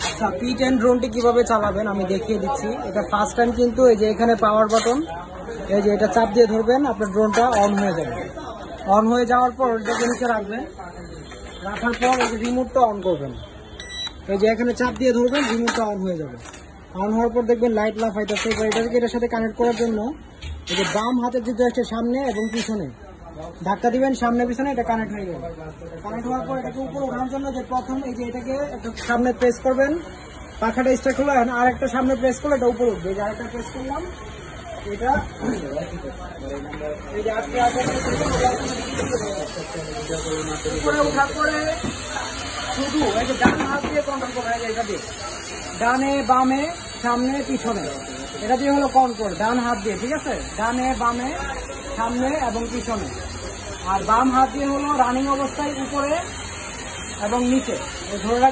আচ্ছা, P10 ড্রোনটি কিভাবে চালাবেন আমি দেখিয়ে দিচ্ছি। এটা ফার্স্ট টাইম কিন্তু এই যে এখানে পাওয়ার বাটন, এই যে এটা চাপ দিয়ে ধরবেন, আপনার ড্রোনটা অন হয়ে যাবে। অন হয়ে যাওয়ার পর এটাকে নিচে রাখবেন, রাখার পর এই যে রিমোটটা অন করবেন। এই যে এখানে চাপ দিয়ে ধরবেন, রিমোটটা অন হয়ে যাবে। অন হওয়ার পর দেখবেন লাইট লাফাইতেছে। এবার এটাকে এটার সাথে কানেক্ট করার জন্য এই যে বাম হাতের যে একটা সামনে এবং পিছনে ধাক্কা দিবেন, সামনে পিছনে এটা কানেক্ট হয়ে যাবে। কানেক্ট হওয়ার পর এটাকে উপরে ওঠানোর জন্য যে প্রথম এই যে এটাকে একটা সামনে প্রেস করবেন, পাখাটা স্টার্ট হলো। এখন আরেকটা সামনে প্রেস করলে এটা উপরে উঠবে। এই যে আরেকটা প্রেস করলাম, এটা এই যে উপরে ওঠার পরে শুধু এই যে ডান হাত দিয়ে কন্ট্রোল করা যায়। এটা দিয়ে ডানে বামে সামনে পিছনে এটা দিয়ে হলো কন্ট্রোল, ডান হাত দিয়ে, ঠিক আছে? ডানে বামে সামনে এবং পিছনে। আর বাম হাত দিয়ে হলো রানিং অবস্থায় উপরে এবং নিচে ধরে